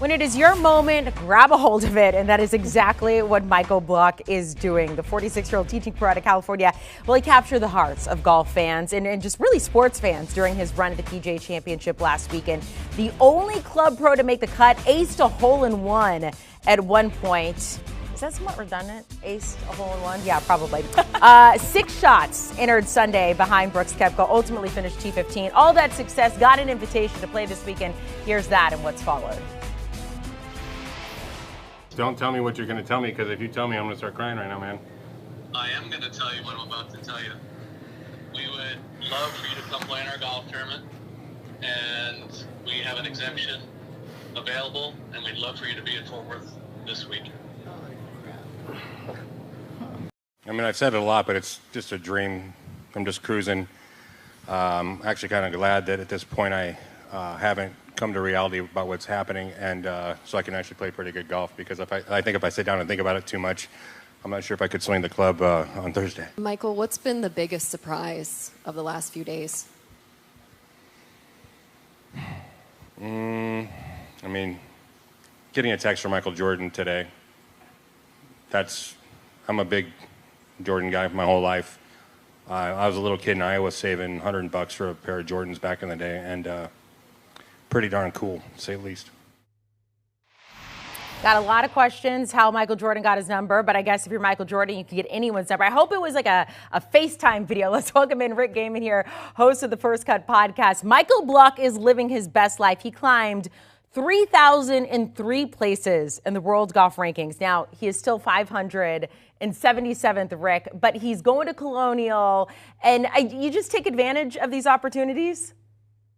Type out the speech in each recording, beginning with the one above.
When it is your moment, grab a hold of it, and that is exactly what Michael Block is doing. The 46-year-old teaching pro out of California, well, he captured the hearts of golf fans and just really sports fans during his run at the PGA Championship last weekend. The only club pro to make the cut, aced a hole-in-one at one point. Is that somewhat redundant? Aced a hole-in-one? Yeah, probably. 6 shots entered Sunday behind Brooks Koepka, ultimately finished T15. All that success, got an invitation to play this weekend. Here's that and what's followed. Don't tell me what you're going to tell me, because if you tell me, I'm going to start crying right now, man. I am going to tell you what I'm about to tell you. We would love for you to come play in our golf tournament, and we have an exemption available, and we'd love for you to be in Fort Worth this week. I mean, I've said it a lot, but it's just a dream. I'm just cruising. Actually kind of glad that at this point I haven't come to reality about what's happening, and so I can actually play pretty good golf, because I think if I sit down and think about it too much, I'm not sure if I could swing the club on Thursday. Michael, what's been the biggest surprise of the last few days? I mean, getting a text from Michael Jordan today. I'm a big Jordan guy for my whole life. I was a little kid in Iowa saving $100 for a pair of Jordans back in the day, and pretty darn cool, to say the least. Got a lot of questions how Michael Jordan got his number, but I guess if you're Michael Jordan, you can get anyone's number. I hope it was like a FaceTime video. Let's welcome in Rick Gehman here, host of the First Cut podcast. Michael Block is living his best life. He climbed 3,003 places in the world golf rankings. Now, he is still 577th, Rick, but he's going to Colonial, and you just take advantage of these opportunities?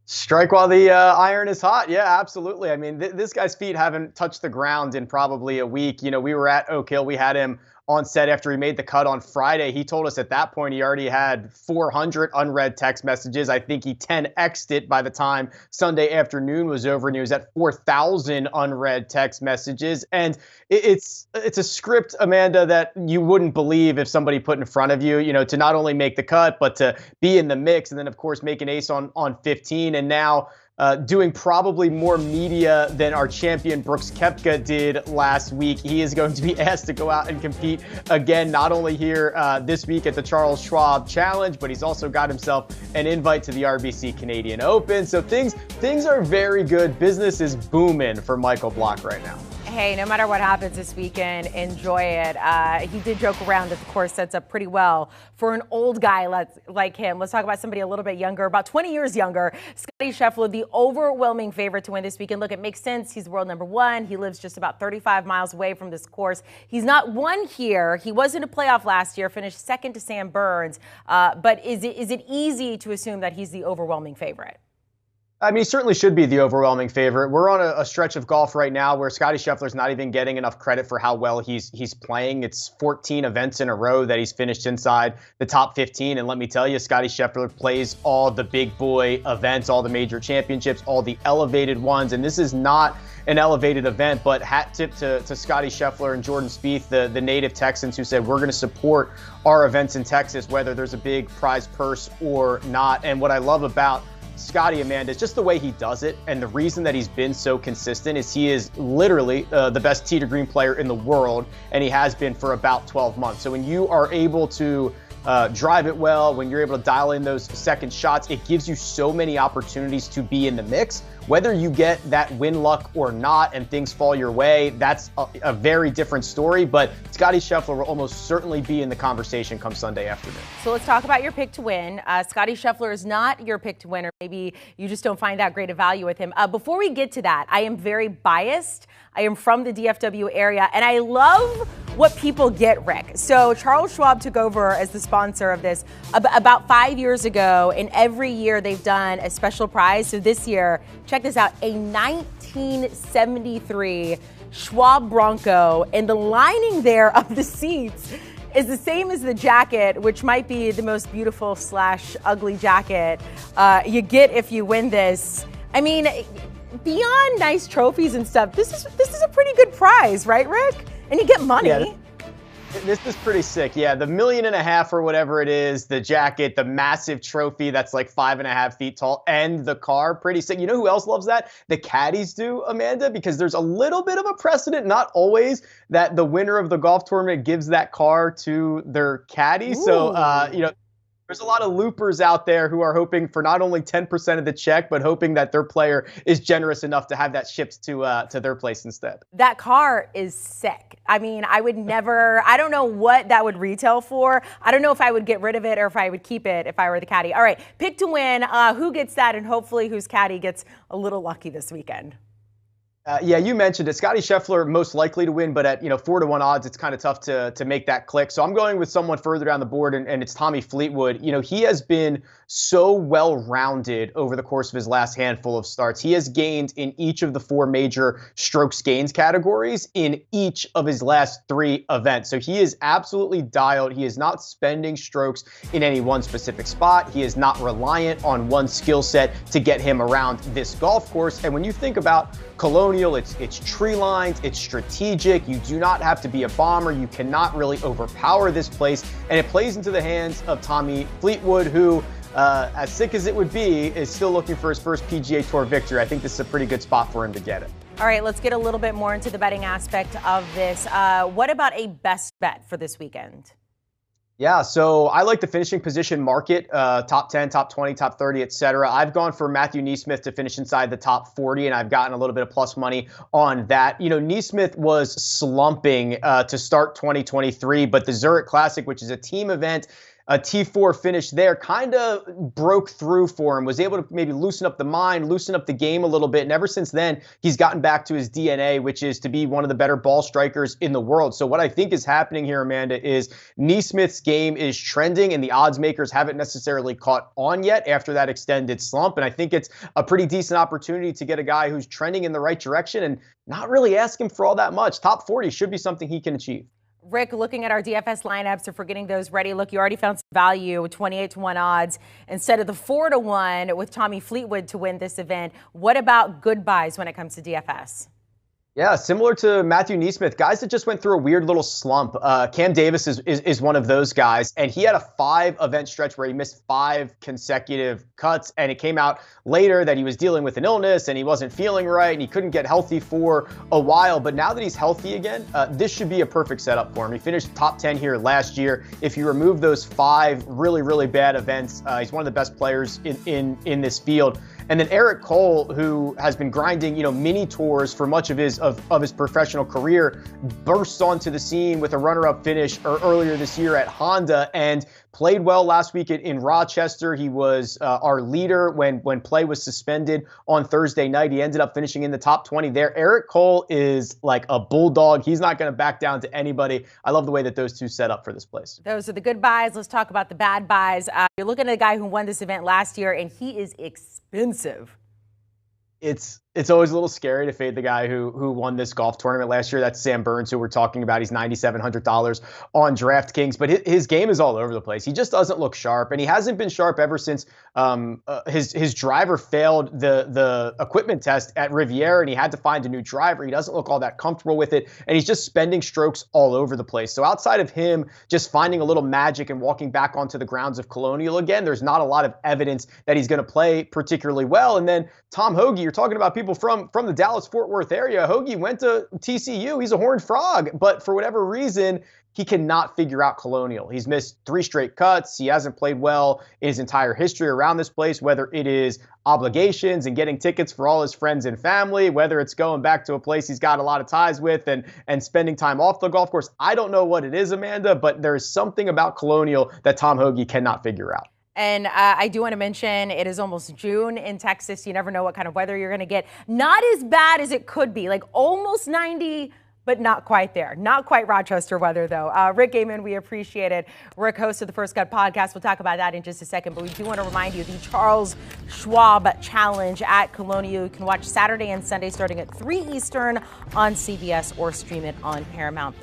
Strike while the iron is hot. Yeah, absolutely. I mean, this guy's feet haven't touched the ground in probably a week. You know, we were at Oak Hill. We had him on set after he made the cut on Friday. He told us at that point he already had 400 unread text messages. I think he 10x'd it by the time Sunday afternoon was over, and he was at 4,000 unread text messages. And it's a script, Amanda, that you wouldn't believe if somebody put in front of you, you know, to not only make the cut, but to be in the mix, and then, of course, make an ace on 15. And now doing probably more media than our champion Brooks Koepka did last week. He is going to be asked to go out and compete again, not only here this week at the Charles Schwab Challenge, but he's also got himself an invite to the RBC Canadian Open. So things are very good. Business is booming for Michael Block right now. Hey, no matter what happens this weekend, enjoy it. He did joke around that the course sets up pretty well for an old guy like him. Let's talk about somebody a little bit younger, about 20 years younger. Scotty Scheffler, the overwhelming favorite to win this weekend. Look, it makes sense. He's world number one. He lives just about 35 miles away from this course. He's not won here. He was in a playoff last year, finished second to Sam Burns. But is it easy to assume that he's the overwhelming favorite? I mean, he certainly should be the overwhelming favorite. We're on a stretch of golf right now where Scotty Scheffler's not even getting enough credit for how well he's playing. It's 14 events in a row that he's finished inside the top 15. And let me tell you, Scotty Scheffler plays all the big boy events, all the major championships, all the elevated ones. And this is not an elevated event, but hat tip to Scotty Scheffler and Jordan Spieth, the native Texans, who said, we're going to support our events in Texas, whether there's a big prize purse or not. And what I love about Scotty, Amanda, is just the way he does it, and the reason that he's been so consistent is he is literally the best tee to green player in the world, and he has been for about 12 months. So when you are able to drive it well, when you're able to dial in those second shots, it gives you so many opportunities to be in the mix. Whether you get that win luck or not and things fall your way, that's a very different story. But Scotty Scheffler will almost certainly be in the conversation come Sunday afternoon. So let's talk about your pick to win. Scotty Scheffler is not your pick to win, or maybe you just don't find that great a value with him. Before we get to that, I am very biased. I am from the DFW area, and I love what people get, Rick. So Charles Schwab took over as the sponsor of this about 5 years ago, and every year they've done a special prize. So this year, check this out, a 1973 Schwab Bronco, and the lining there of the seats is the same as the jacket, which might be the most beautiful / ugly jacket you get if you win this. I mean, beyond nice trophies and stuff, this is a pretty good prize, right, Rick? And you get money. This is pretty sick. Yeah, the $1.5 million or whatever it is, the jacket, the massive trophy that's like 5.5 feet tall, and the car, pretty sick. You know who else loves that? The caddies do, Amanda, because there's a little bit of a precedent, not always, that the winner of the golf tournament gives that car to their caddy. Ooh. So, there's a lot of loopers out there who are hoping for not only 10% of the check, but hoping that their player is generous enough to have that shipped to their place instead. That car is sick. I mean, I would never, I don't know what that would retail for. I don't know if I would get rid of it or if I would keep it if I were the caddy. All right, pick to win. Who gets that, and hopefully whose caddy gets a little lucky this weekend? Yeah, you mentioned it. Scotty Scheffler most likely to win, but at 4-1 odds, it's kind of tough to make that click. So I'm going with someone further down the board, and it's Tommy Fleetwood. He has been so well-rounded over the course of his last handful of starts. He has gained in each of the 4 major strokes gains categories in each of his last 3 events. So he is absolutely dialed. He is not spending strokes in any one specific spot. He is not reliant on one skill set to get him around this golf course. And when you think about Colonial, it's tree lined, it's strategic. You do not have to be a bomber. You cannot really overpower this place. And it plays into the hands of Tommy Fleetwood, who, as sick as it would be, is still looking for his first PGA Tour victory. I think this is a pretty good spot for him to get it. All right, let's get a little bit more into the betting aspect of this. What about a best bet for this weekend? Yeah, so I like the finishing position market, top 10, top 20, top 30, etc. I've gone for Matthew NeSmith to finish inside the top 40, and I've gotten a little bit of plus money on that. NeSmith was slumping to start 2023, but the Zurich Classic, which is a team event, a T4 finish there, kind of broke through for him, was able to maybe loosen up the mind, loosen up the game a little bit. And ever since then, he's gotten back to his DNA, which is to be one of the better ball strikers in the world. So what I think is happening here, Amanda, is NeSmith's game is trending, and the odds makers haven't necessarily caught on yet after that extended slump. And I think it's a pretty decent opportunity to get a guy who's trending in the right direction and not really ask him for all that much. Top 40 should be something he can achieve. Rick, looking at our DFS lineups, if we're getting those ready, look, you already found some value with 28-1 odds instead of the 4-1 with Tommy Fleetwood to win this event. What about good buys when it comes to DFS? Yeah, similar to Matthew NeSmith, guys that just went through a weird little slump. Cam Davis is one of those guys, and he had a 5-event stretch where he missed 5 consecutive cuts, and it came out later that he was dealing with an illness and he wasn't feeling right and he couldn't get healthy for a while. But now that he's healthy again, this should be a perfect setup for him. He finished top 10 here last year. If you remove those 5 really, really bad events, he's one of the best players in this field. And then Eric Cole, who has been grinding, mini tours for much of his professional career, bursts onto the scene with a runner-up finish earlier this year at Honda and played well last week in Rochester. He was our leader when play was suspended on Thursday night. He ended up finishing in the top 20 there. Eric Cole is like a bulldog. He's not going to back down to anybody. I love the way that those two set up for this place. Those are the good buys. Let's talk about the bad buys. You're looking at a guy who won this event last year, and he is expensive. It's always a little scary to fade the guy who won this golf tournament last year. That's Sam Burns, who we're talking about. He's $9,700 on DraftKings, but his game is all over the place. He just doesn't look sharp, and he hasn't been sharp ever since his driver failed the equipment test at Riviera, and he had to find a new driver. He doesn't look all that comfortable with it, and he's just spending strokes all over the place. So outside of him just finding a little magic and walking back onto the grounds of Colonial again, there's not a lot of evidence that he's going to play particularly well. And then Tom Hoge, you're talking about people from the Dallas-Fort Worth area. Hoge went to TCU. He's a Horned Frog, but for whatever reason, he cannot figure out Colonial. He's missed 3 straight cuts. He hasn't played well in his entire history around this place, whether it is obligations and getting tickets for all his friends and family, whether it's going back to a place he's got a lot of ties with and spending time off the golf course. I don't know what it is, Amanda, but there's something about Colonial that Tom Hoge cannot figure out. And I do want to mention it is almost June in Texas. You never know what kind of weather you're going to get. Not as bad as it could be, like almost 90, but not quite there. Not quite Rochester weather, though. Rick Gaiman, we appreciate it. Rick, host of the First Cut podcast. We'll talk about that in just a second. But we do want to remind you the Charles Schwab Challenge at Colonial. You can watch Saturday and Sunday starting at 3 Eastern on CBS or stream it on Paramount+.